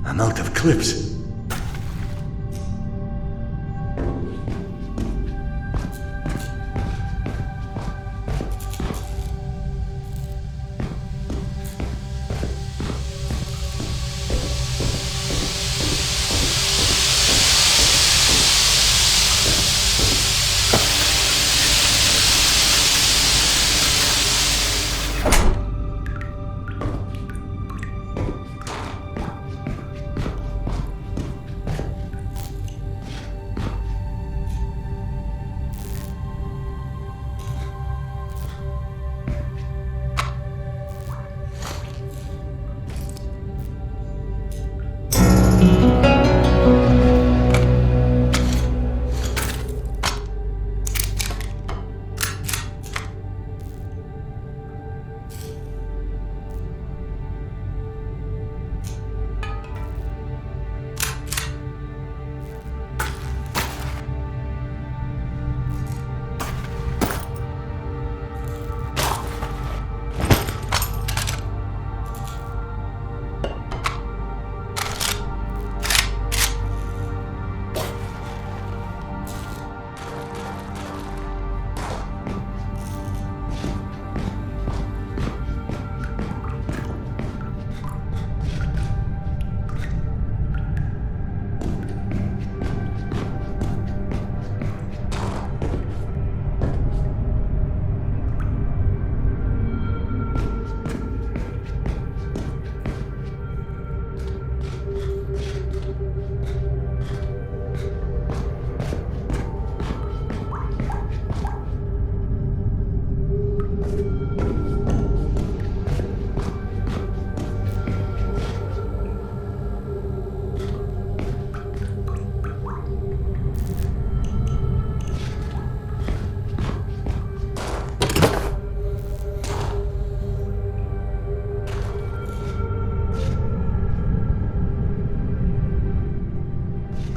I'm out of clips.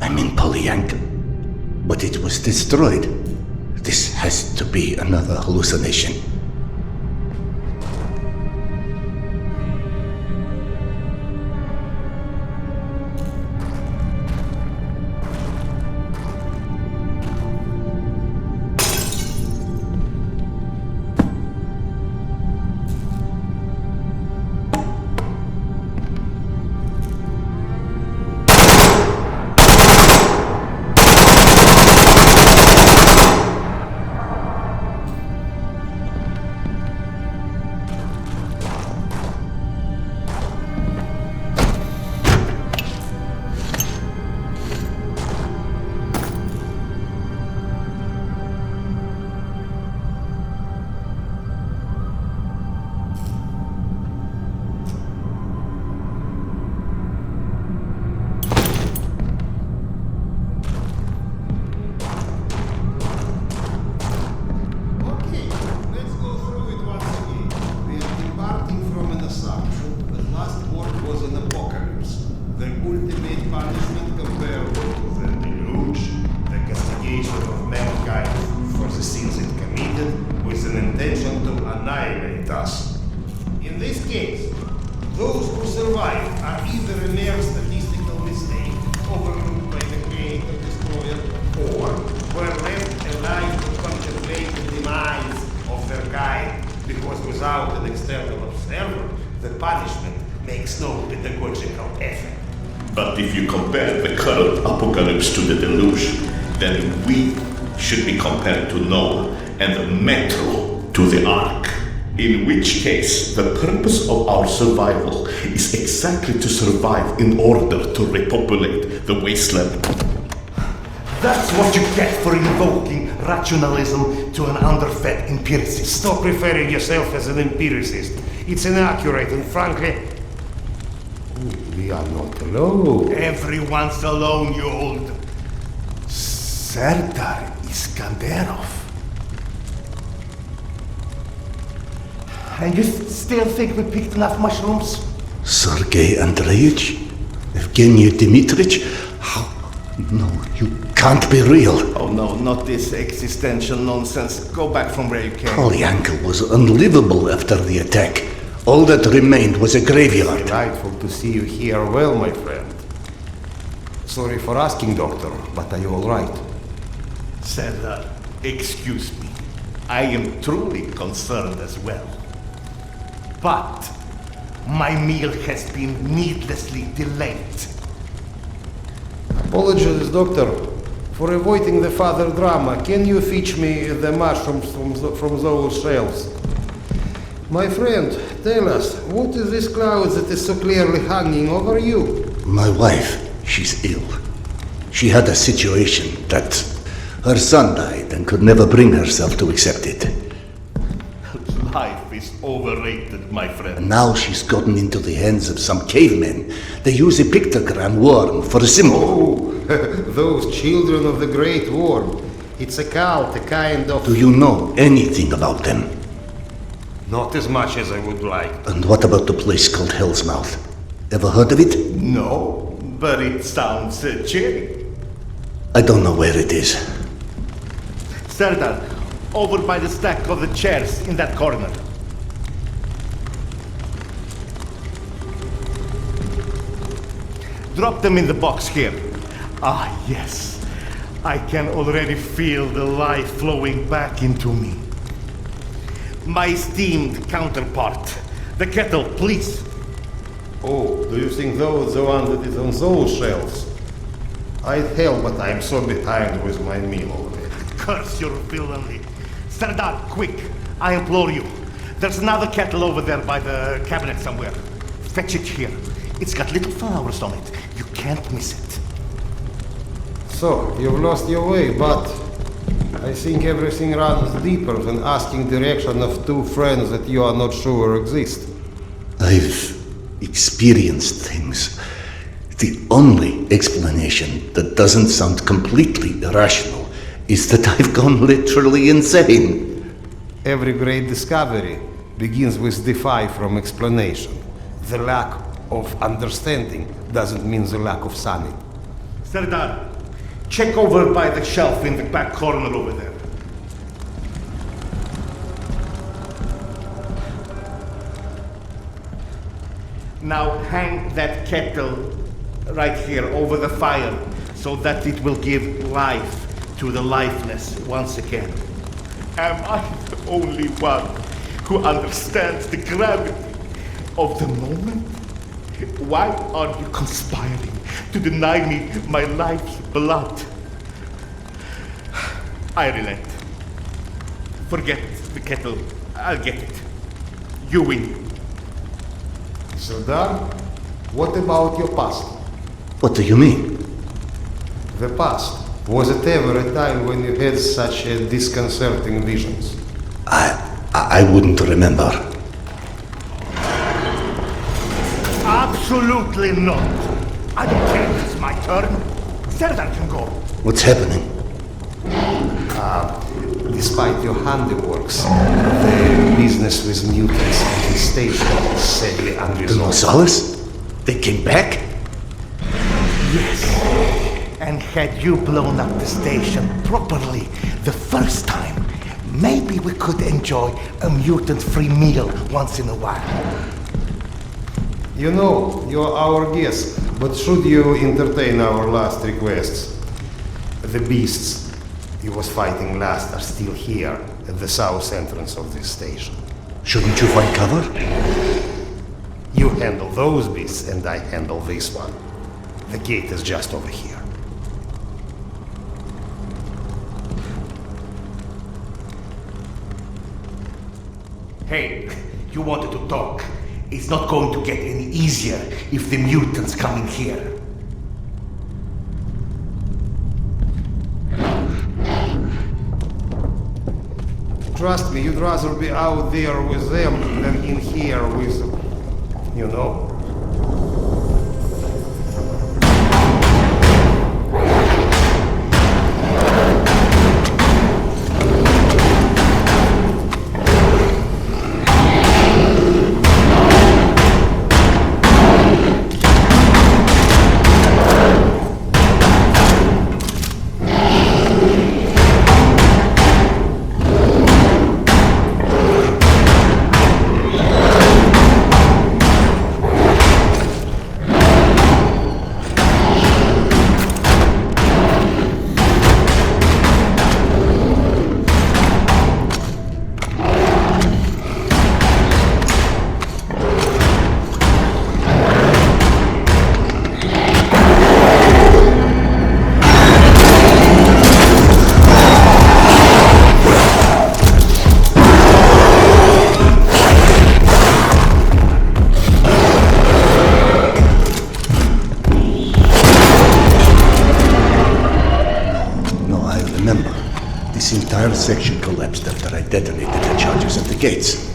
I'm in Polyanka, but it was destroyed. This has to be another hallucination. In this case, those who survive are either a mere statistical mistake overlooked by the creator-destroyer, or were left alive to contemplate the demise of their kind, because without an external observer, the punishment makes no pedagogical effect. But if you compare the current apocalypse to the deluge, then we should be compared to Noah and the Metro to the Ark. In which case, the purpose of our survival is exactly to survive in order to repopulate the wasteland. That's what you get for invoking rationalism to an underfed empiricist. Stop referring yourself as an empiricist. It's inaccurate and frankly... We are not alone. Everyone's alone, you old... Serdar Iskanderov. And you still think we picked enough mushrooms? Sergei Andreevich? Evgeny Dmitrich? How? No, you can't be real. Oh no, not this existential nonsense. Go back from where you came. Polyanka was unlivable after the attack. All that remained was a graveyard. Delightful to see you here well, my friend. Sorry for asking, Doctor, but are you alright? Serdar, excuse me. I am truly concerned as well. But my meal has been needlessly delayed. Apologies, Doctor. For avoiding the further drama, can you fetch me the mushrooms from those shelves? My friend, tell us, what is this cloud that is so clearly hanging over you? My wife, she's ill. She had a situation that her son died and could never bring herself to accept it. Life is overrated, my friend. And now she's gotten into the hands of some cavemen. They use a pictogram worm for a symbol. Oh, those children of the Great Worm. It's a cult, a kind of... Do you know anything about them? Not as much as I would like. And what about the place called Hell's Mouth? Ever heard of it? No, but it sounds cheery. I don't know where it is. Serdar, over by the stack of the chairs in that corner. Drop them in the box here. Ah, yes. I can already feel the life flowing back into me. My esteemed counterpart, the kettle, please. Oh, do you think those the one that is on those shelves? I'd help, but I'm so behind with my meal already. Curse your villainy. Serdar, quick, I implore you. There's another kettle over there by the cabinet somewhere. Fetch it here. It's got little flowers on it. You can't miss it. So, you've lost your way, but I think everything runs deeper than asking direction of two friends that you are not sure exist. I've experienced things. The only explanation that doesn't sound completely irrational is that I've gone literally insane. Every great discovery begins with defy from explanation. The lack of understanding doesn't mean the lack of sanity. Serdar, check over by the shelf in the back corner over there. Now hang that kettle right here over the fire so that it will give life to the lifeless once again. Am I the only one who understands the gravity of the moment? Why are you conspiring to deny me my life's blood? I relent. Forget the kettle. I'll get it. You win. Serdar, what about your past? What do you mean? The past. Was it ever a time when you had such disconcerting visions? I wouldn't remember. Absolutely not. I don't care if it's my turn. Serdar can go. What's happening? Despite your handiworks, the business with mutants at the station is sadly The unresolved. Nosales? They came back? Yes. And had you blown up the station properly the first time, maybe we could enjoy a mutant-free meal once in a while. You know, you're our guest, but should you entertain our last requests? The beasts he was fighting last are still here at the south entrance of this station. Shouldn't you find cover? You handle those beasts and I handle this one. The gate is just over here. Hey, you wanted to talk. It's not going to get any easier if the mutants come in here. Trust me, you'd rather be out there with them than in here with, you know. entire section collapsed after I detonated the charges at the gates.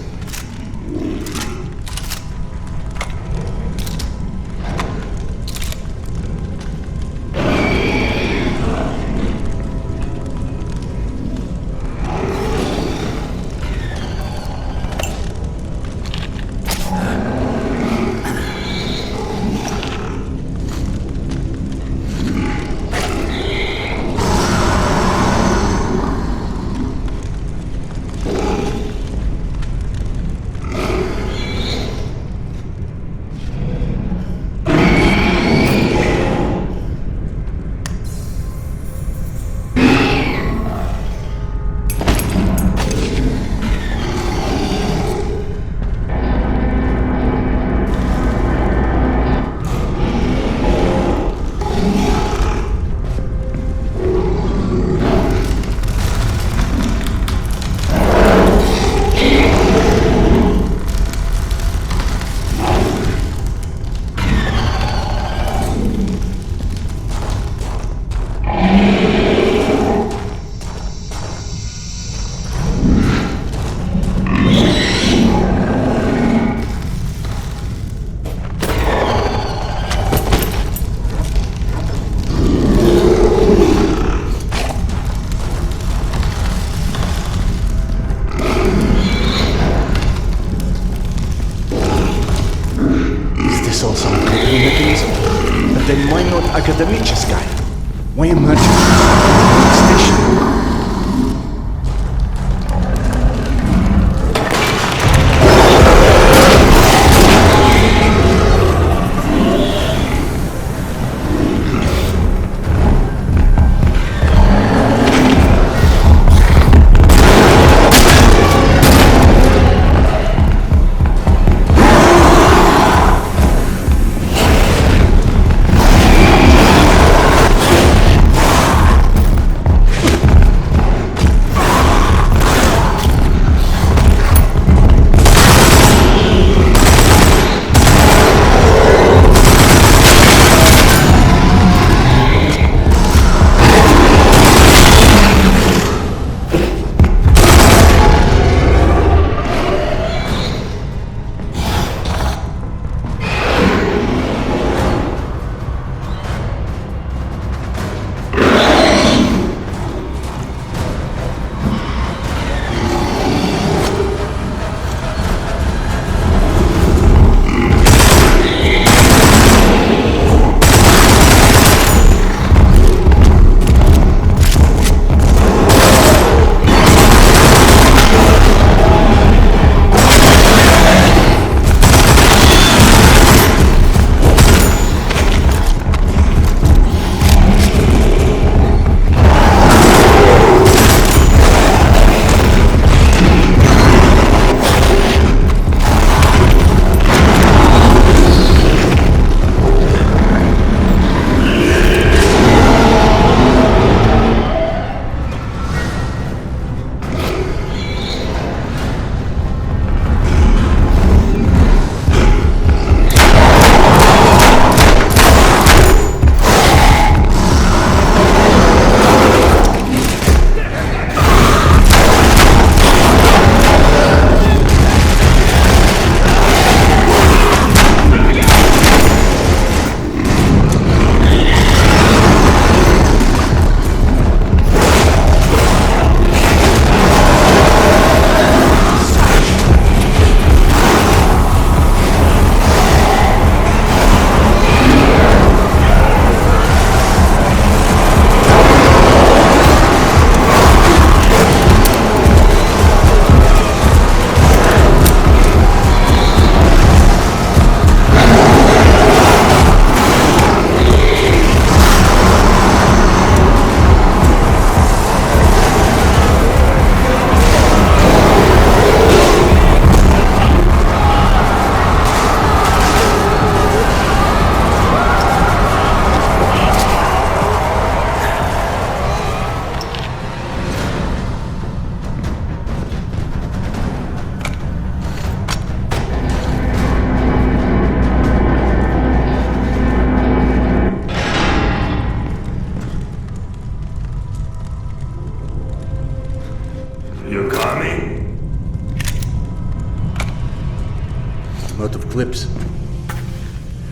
Then why not academicis guy? Why emergency? Station. I'm out of clips.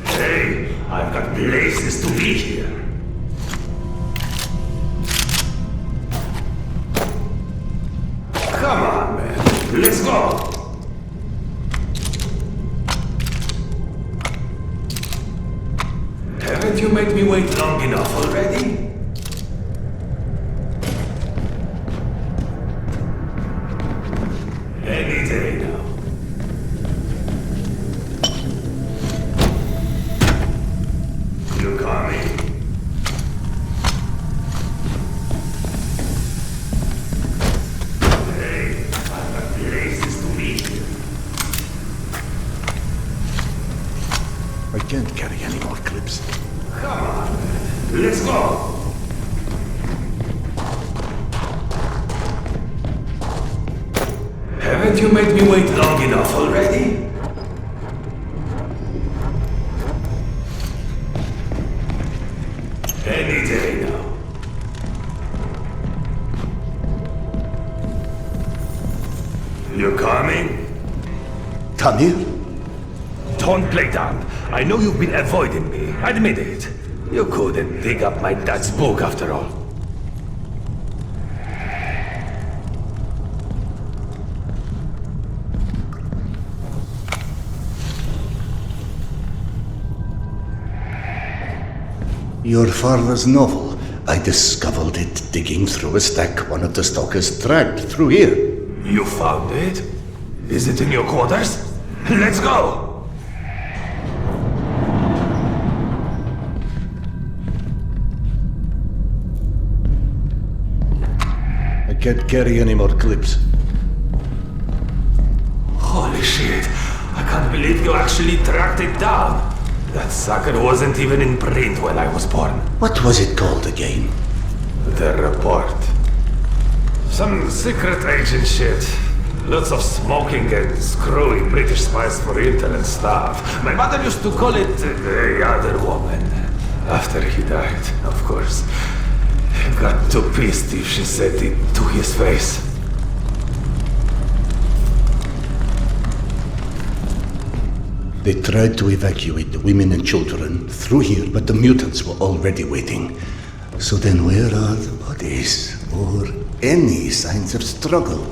Hey, I've got places to be here. Come on, man. Let's go. Haven't you made me wait long enough already? Any day now. You coming? Hey, I've got places to be here. I can't carry any more clips. Come on, man. Let's go. Haven't you made me wait long enough already? Any day now. You coming? Tamir? Don't play dumb. I know you've been avoiding me. Admit it. You couldn't dig up my dad's book after all. Your father's novel. I discovered it digging through a stack one of the stalkers dragged through here. You found it? Is it in your quarters? Let's go! I can't carry any more clips. Holy shit. I can't believe you actually tracked it down. That sucker wasn't even in print when I was born. What was it called again? The report. Some secret agent shit. Lots of smoking and screwing British spies for intel and stuff. My mother used to call it the other woman. After he died, of course. I got too pissed if she said it to his face. They tried to evacuate the women and children through here, but the mutants were already waiting. So then where are the bodies? Or any signs of struggle?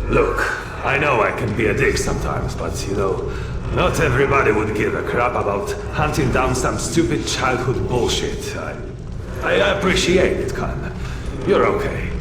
Look, I know I can be a dick sometimes, but you know, not everybody would give a crap about hunting down some stupid childhood bullshit. I appreciate it, Khan. You're okay.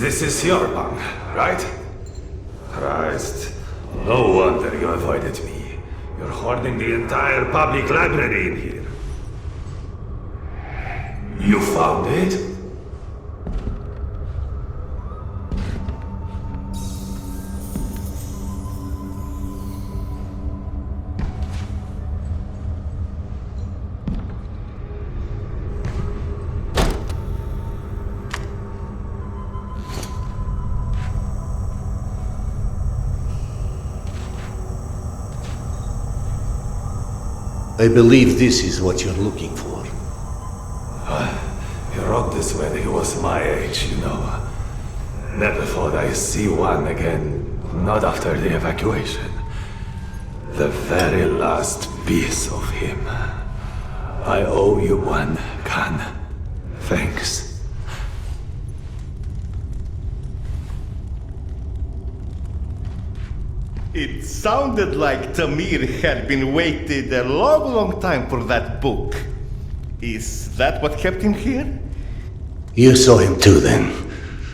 This is your bunk, right? Christ. No wonder you avoided me. You're hoarding the entire public library in here. You found it? I believe this is what you're looking for. He wrote this when he was my age, you know. Never thought I'd see one again, not after the evacuation. The very last piece of him. I owe you one, Khan. Thanks. It sounded like Tamir had been waiting a long, long time for that book. Is that what kept him here? You saw him too then.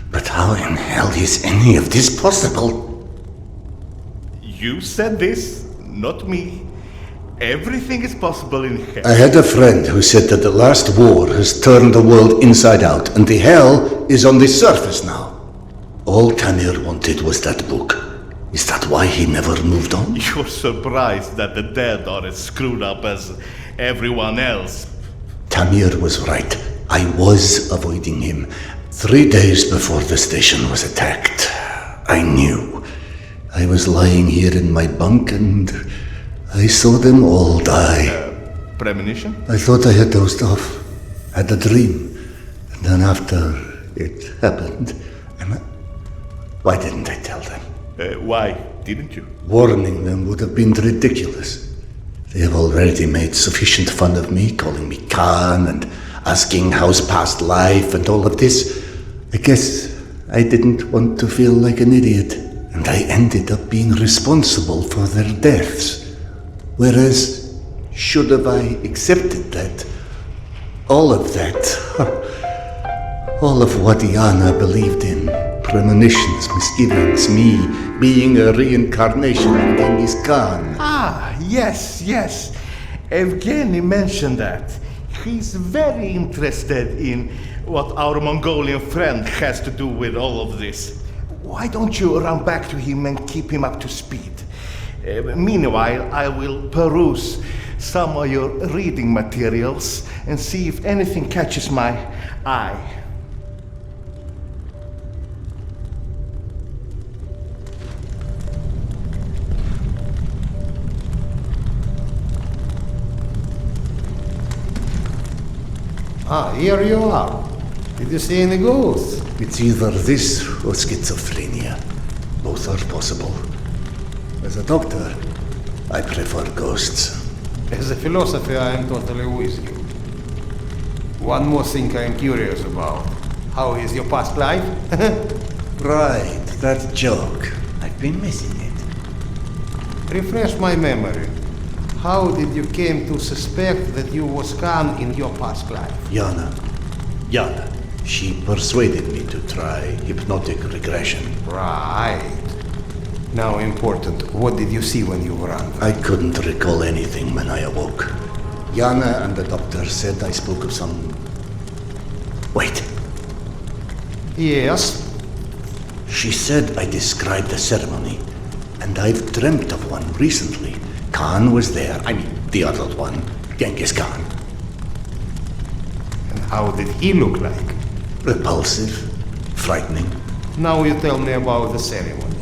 But how in hell is any of this possible? You said this, not me. Everything is possible in hell. I had a friend who said that the last war has turned the world inside out, and the hell is on the surface now. All Tamir wanted was that book. Is that why he never moved on? You're surprised that the dead are as screwed up as everyone else. Tamir was right. I was avoiding him. 3 days before the station was attacked. I knew. I was lying here in my bunk and I saw them all die. Premonition? I thought I had dozed off. Had a dream. And then after it happened, why didn't I tell them? Why didn't you? Warning them would have been ridiculous. They have already made sufficient fun of me, calling me Khan and asking how's past life and all of this. I guess I didn't want to feel like an idiot, and I ended up being responsible for their deaths. Whereas, should have I accepted that? All of that. All of what Yana believed in. Premonitions, misgivings, me being a reincarnation of Genghis Khan. Ah, yes, yes. Evgeny mentioned that. He's very interested in what our Mongolian friend has to do with all of this. Why don't you run back to him and keep him up to speed? Meanwhile, I will peruse some of your reading materials and see if anything catches my eye. Ah, here you are. Did you see any ghosts? It's either this or schizophrenia. Both are possible. As a doctor, I prefer ghosts. As a philosopher, I am totally with you. One more thing I am curious about. How is your past life? Right, that joke. I've been missing it. Refresh my memory. How did you came to suspect that you was Khan in your past life? Yana. She persuaded me to try hypnotic regression. Right. Now important, what did you see when you were under? I couldn't recall anything when I awoke. Yana and the doctor said I spoke of some... Wait. Yes. She said I described the ceremony, and I've dreamt of one recently. Khan was there. I mean, the other one. Genghis Khan. And how did he look like? Repulsive. Frightening. Now you tell me about the ceremony.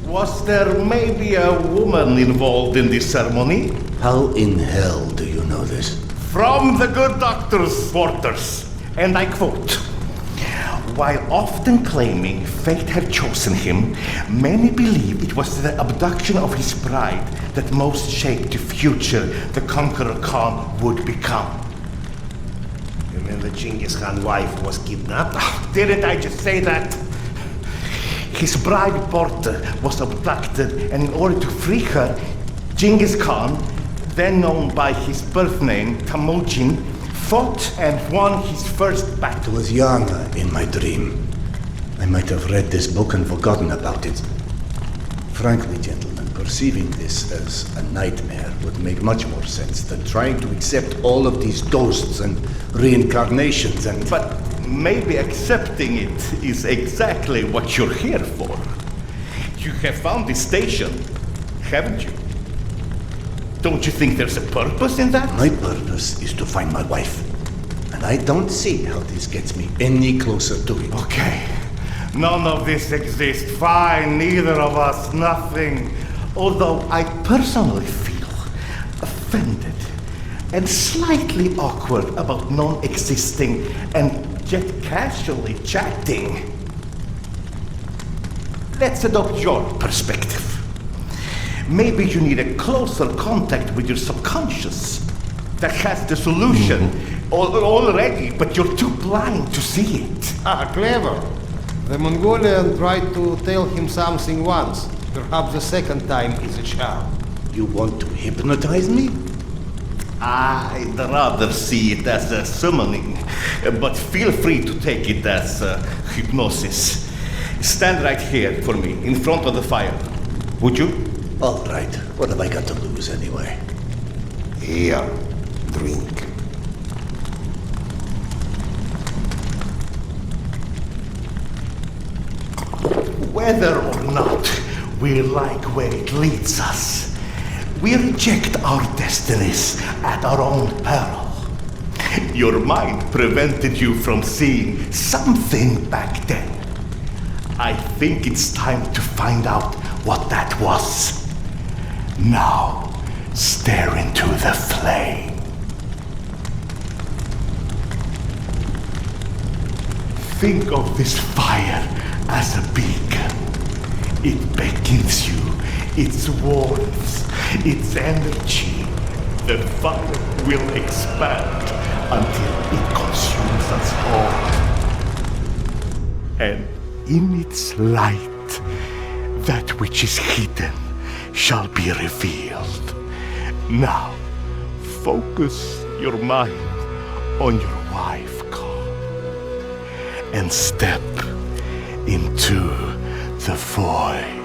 Was there maybe a woman involved in this ceremony? How in hell do you know this? From the good doctor's quarters, and I quote, "While often claiming fate had chosen him, many believe it was the abduction of his bride that most shaped the future the conqueror Khan would become." You mean the Genghis Khan wife was kidnapped? Didn't I just say that? His bride Parte was abducted, and in order to free her, Genghis Khan, then known by his birth name Temujin, fought and won his first battle. It was Yana in my dream. I might have read this book and forgotten about it. Frankly, gentlemen, perceiving this as a nightmare would make much more sense than trying to accept all of these ghosts and reincarnations and... But maybe accepting it is exactly what you're here for. You have found this station, haven't you? Don't you think there's a purpose in that? My purpose is to find my wife. And I don't see how this gets me any closer to it. Okay. None of this exists. Fine, neither of us, nothing. Although I personally feel offended and slightly awkward about non-existing and yet casually chatting. Let's adopt your perspective. Maybe you need a closer contact with your subconscious that has the solution already, but you're too blind to see it. Ah, clever. The Mongolian tried to tell him something once. Perhaps the second time is a charm. You want to hypnotize me? I'd rather see it as a summoning, but feel free to take it as hypnosis. Stand right here for me, in front of the fire. Would you? All right. What have I got to lose anyway? Here, drink. Whether or not we like where it leads us, we reject our destinies at our own peril. Your mind prevented you from seeing something back then. I think it's time to find out what that was. Now, stare into the flame. Think of this fire as a beacon. It beckons you, its warmth, its energy. The fire will expand until it consumes us all. And in its light, that which is hidden shall be revealed. Now, focus your mind on your wife, Carl, and step into the void.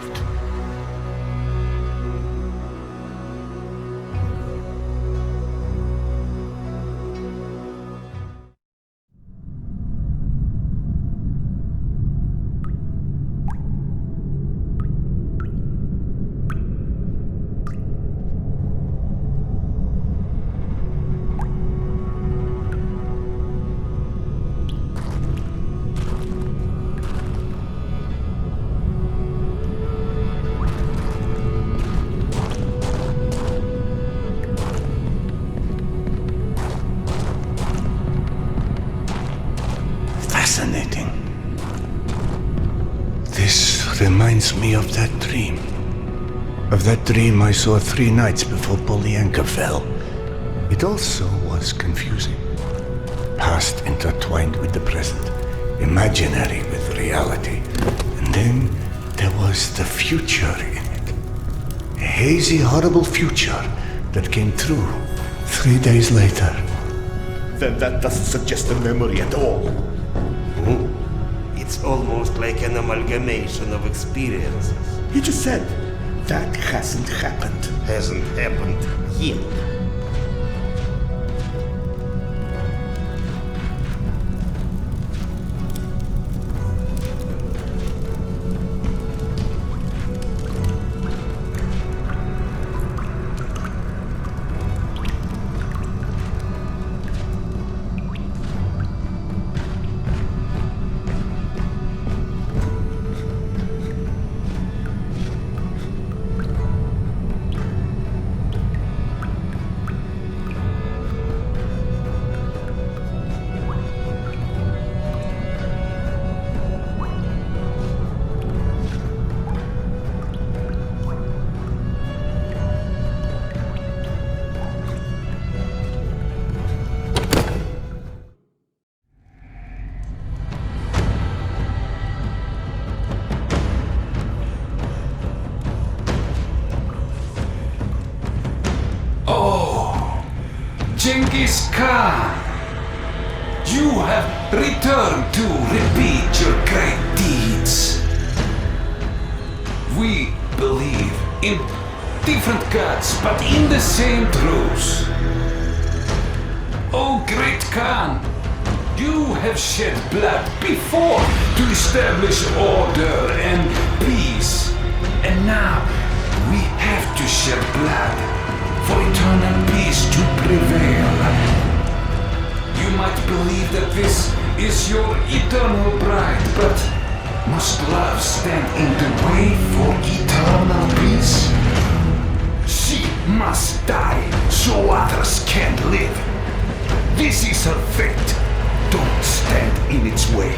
Fascinating. This reminds me of that dream. Of that dream I saw 3 nights before Polyanka fell. It also was confusing. Past intertwined with the present. Imaginary with reality. And then there was the future in it. A hazy, horrible future that came true 3 days later. Then that doesn't suggest a memory at all. It's almost like an amalgamation of experiences. He just said that hasn't happened. Hasn't happened yet. Genghis Khan, you have returned to repeat your great deed. different gods, but in the same truths. O great Khan, you have shed blood before to establish order and peace. And now we have to shed blood for eternal peace to prevail. You might believe that this is your eternal bride, but must love stand in the way for eternal peace? She must die so others can live. This is her fate. Don't stand in its way.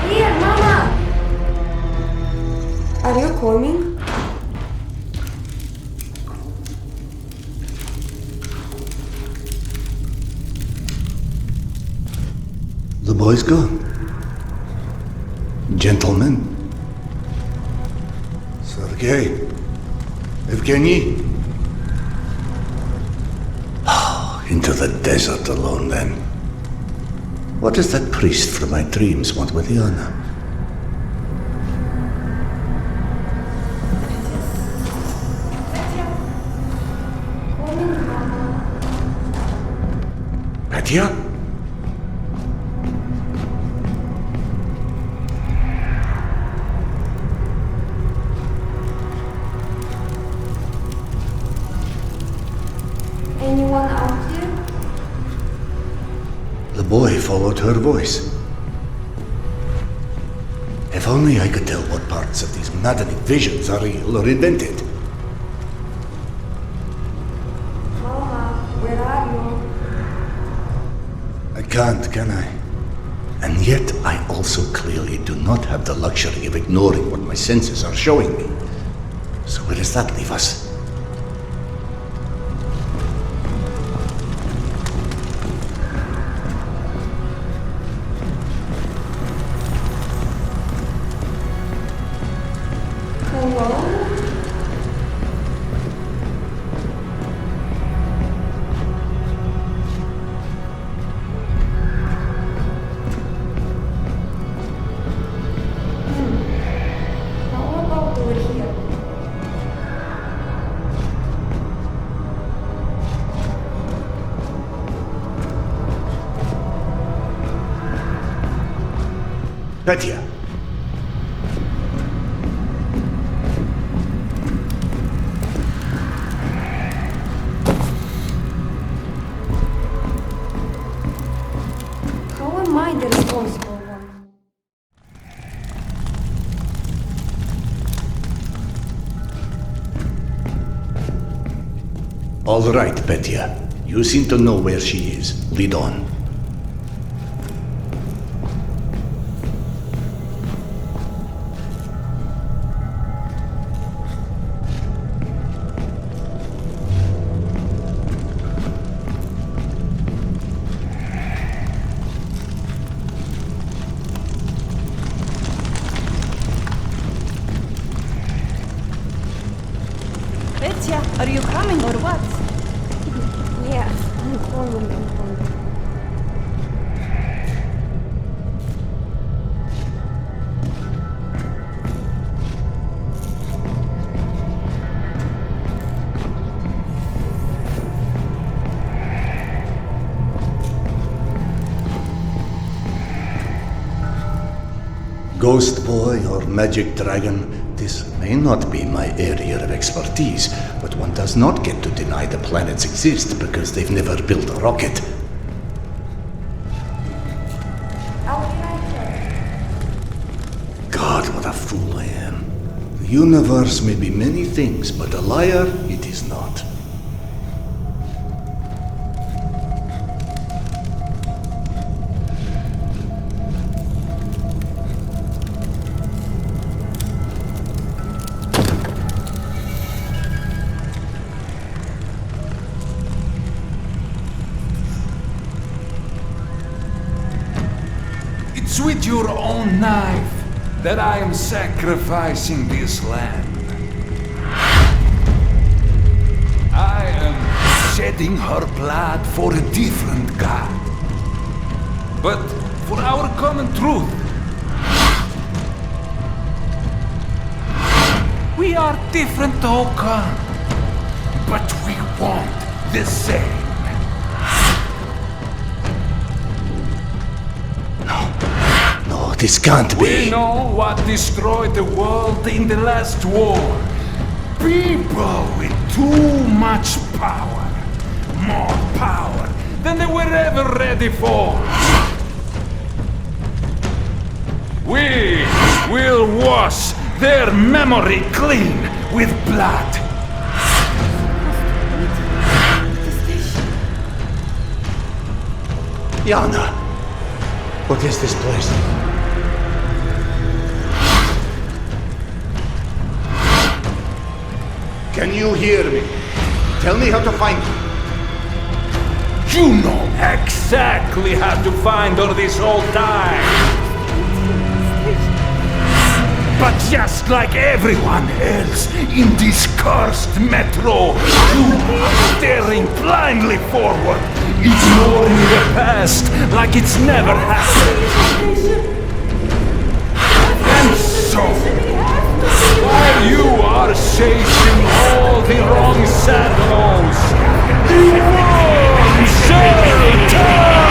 Here, Mama! Are you coming? The boy's gone. Gentlemen. Sergei. Evgeny. Into the desert alone, then. What does that priest from my dreams want with Yana? Petya? Anyone out here? The boy followed her voice. If only I could tell what parts of these maddening visions are real or invented. Mama, where are you? I can't, can I? And yet I also clearly do not have the luxury of ignoring what my senses are showing me. So where does that leave us? Hello? How about over here? Petya. How am I the responsible one? All right, Petya. You seem to know where she is. Lead on. Petya, are you coming or what? Yes, I'm coming. Ghost boy or magic dragon, this may not be my area of expertise, but one does not get to deny the planets exist because they've never built a rocket. I'll be right there. God, what a fool I am. Universe may be many things, but a liar it is not. It's with your own knife that I am sacrificing this land. I am shedding her blood for a different god. But for our common truth. We are different, Oka, but we want the same. No, this can't be. We know what destroyed the world in the last war. People with too much power. More power than they were ever ready for. We will wash their memory clean with blood. Yana, what is this place? Can you hear me? Tell me how to find you. You know exactly how to find her this whole time. But just like everyone else in this cursed metro, you are staring blindly forward, ignoring the past like it's never happened. And so, while you are chasing all the wrong shadows, the world shall turn!